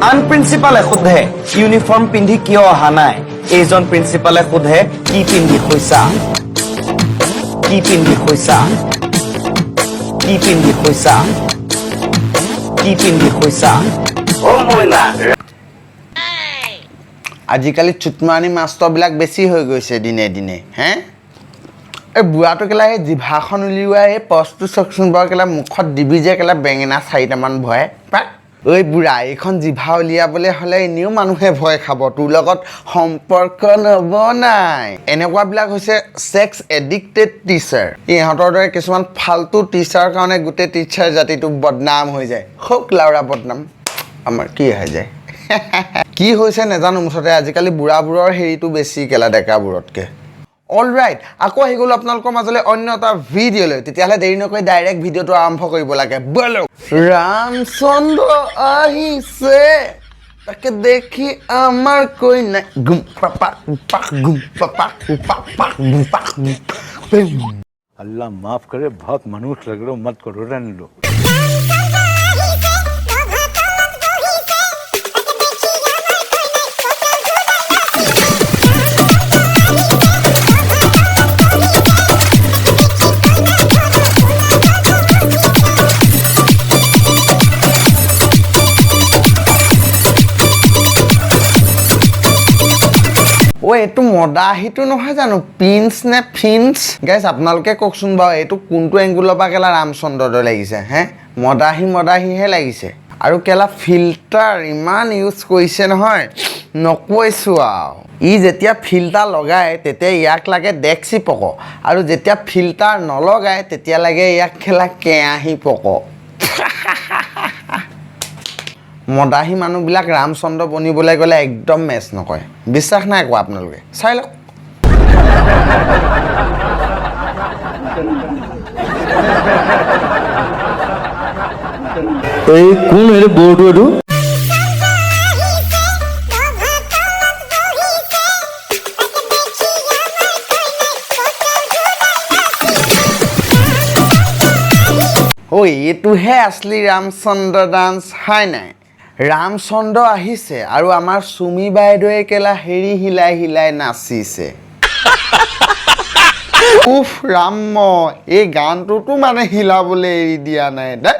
আন প্ৰিন্সিপালে সোধে ইউনিফৰ্ম পিন্ধি কিয় অহা নাই এইজন প্ৰিন্সিপালে সোধে কি পিন্ধি হৈছা কি পিন্ধি হৈছা কি পিন্ধি হৈছা কি পিন্ধি হৈছা ও মইনা আজিকালি চুটমানি মাষ্টৰবিলাক বেছি হৈ গৈছে দিনে দিনে হে এই বুঢ়াটো কেলা এই জিভাখন উলিওৱা এই পষ্টটো চকচোন বাৰু কেলা মুখত দিবি যে কেলা বেঙেনা 4টামান ভয় পাক ঐ বুঢ়া এইখন জিভা উলিয়াবলৈ হ'লে এনেও মানুহে ভয় খাব তোৰ লগত সম্পৰ্ক নবনাই এনেকুৱাবিলাক হৈছে ছেক্স এডিক্টেড টিচাৰ ইহঁতৰ দৰে কিছুমান ফাল্টু টিচাৰ কাৰণে গোটেই টিচাৰ জাতিটো বদনাম হৈ যায় হোক লাউৰা বদনাম আমাৰ কি হৈ যায় কি হৈছে নেজানো মুঠতে আজিকালি বুঢ়াবোৰৰ হেৰিটো বেছি কেলা ডেকাবোৰতকৈ অলৰাইট আকৌ আহি গ'লো আপোনালোকৰ মাজলৈ অন্য এটা ভিডিঅ'লৈ তেতিয়াহ'লে দেৰি নকৰি ডাইৰেক্ট ভিডিঅ'টো আৰম্ভ কৰিব লাগে ব'লক ৰামচন্দ্ৰ আহিছে তাকে দেখি আমাৰ কৈ নাই গুম পাপাক পাক গুম পাপাক পাক পাক গুম পাক अल्लाह माफ करे बहुत मनुष्य लग रहे हो मत करो रहने लो ও এইটো মদাহিটো নহয় জানো পিন্স নে ফিন্স গাইজ আপোনালোকে কওকচোন বাৰু এইটো কোনটো এংগুলৰ পৰা কেলা ৰামচন্দ্ৰৰ লাগিছে হে মদাহিহে লাগিছে আৰু কেলা ফিল্টাৰ ইমান ইউজ কৰিছে নহয় নকৈছোঁ আৰু ই যেতিয়া ফিল্টাৰ লগায় তেতিয়া ইয়াক লাগে ডেক্সি পক আৰু যেতিয়া ফিল্টাৰ নলগায় তেতিয়া লাগে ইয়াক খেলা কেঁহাহি পক মদাহী মানুহবিলাক ৰামচন্দ্ৰ বনিবলৈ গ'লে একদম মেচ নকৰে বিশ্বাস নাই কোৱা আপোনালোকে চাই লওক এই কোন এৰ বোৰ্ড এডু ঐ এইটোহে আছলি ৰামচন্দ্ৰ ডান্স হয় নাই ৰামচন্দ্ৰ আহিছে আৰু আমাৰ সুমি বাইদেৱে কেলা হেৰি হিলাই হিলাই নাচিছে উফ ৰাম এই গানটোতো মানে হিলাবলৈ এৰি দিয়া নাই দে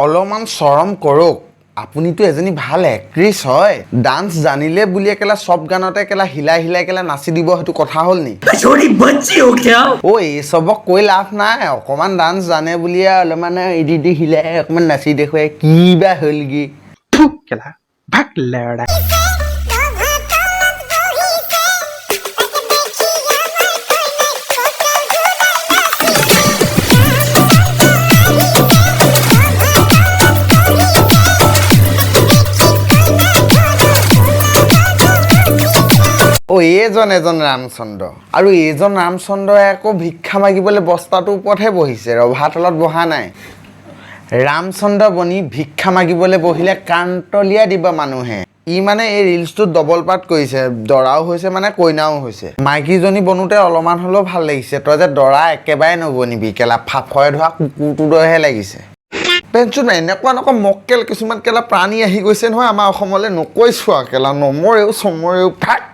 অলপমান চৰম কৰক আপুনিতো এজনী ভাল এক্ট্ৰেছ হয় ডান্স জানিলে বুলিয়ে কেলা সব গানতে কেলা হিলাই হিলাই কেলা নাচি দিব সেইটো কথা হ'ল নি ঐ চবক কৈ লাভ নাই অকণমান ডান্স জানে বুলিয়ে অলপমান ইদি হিলাই অকণমান নাচি দেখুৱাই কি বা হ'লগৈ কেলা ভাগ লেৰা এজন ৰামচন্দ্ৰ আৰু এইজন ৰামচন্দ্ৰই আকৌ ভিক্ষা মাগিবলৈ বস্তাটোৰ ওপৰতহে বহিছে ৰভা তলত বহা নাই ৰামচন্দ্ৰ বনি ভিক্ষা মাগিবলৈ বহিলে কান্তলিয়া দিব মানুহে ই মানে এই ৰিলছটো ডবল পাৰ্ট কৰিছে দৰাও হৈছে মানে কইনাও হৈছে মাইকীজনী বনোতে অলপমান হ'লেও ভাল লাগিছে তই যে দৰা একেবাৰে নবনিবি কেলা ফাফৰে ধৰা কুকুৰটো দৰেহে লাগিছে পেঞ্চন এনেকুৱা মক্কেল কিছুমান কেলা প্ৰাণী আহি গৈছে নহয় আমাৰ অসমলৈ নকৈছোঁ আৰু কেলা নমৰেও চমৰেও ফাক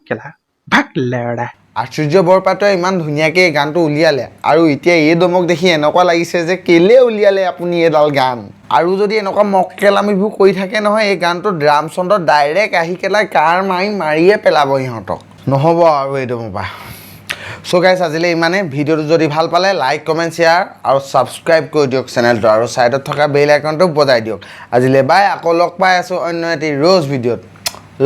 কেলা ভাগ লেৰা আশ্চৰ্য বৰপাত্ৰই ইমান ধুনীয়াকৈ এই গানটো উলিয়ালে আৰু এতিয়া এই দমক দেখি এনেকুৱা লাগিছে যে কেলে উলিয়ালে আপুনি এইডাল গান আৰু যদি এনেকুৱা মক্কেলামিবোৰ কৰি থাকে নহয় এই গানটো ৰামচন্দ্ৰ ডাইৰেক্ট আহি কেলা কাৰ মাৰিয়ে পেলাব ইহঁতক নহ'ব আৰু এই দমৰ পৰা চ' গাইছ আজিলৈ ইমানে ভিডিঅ'টো যদি ভাল পালে লাইক কমেণ্ট শ্বেয়াৰ আৰু ছাবস্ক্ৰাইব কৰি দিয়ক চেনেলটো আৰু ছাইডত থকা বেল আইকনটো বজাই দিয়ক আজিলৈ বাই আকৌ লগ পাই আছোঁ অন্য এটি ৰ'জ ভিডিঅ'ত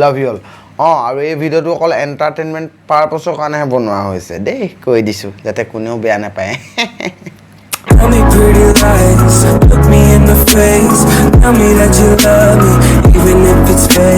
লাভ ইউ অল আৰু এই ভিডিঅ'টো অকল এণ্টাৰটেইনমেণ্ট পাৰপছৰ কাৰণেহে বনোৱা হৈছে দেই কৈ দিছোঁ যাতে কোনেও বেয়া নাপায় Tell me pretty lies, look me in the face. Tell me that you love me, even if it's fake.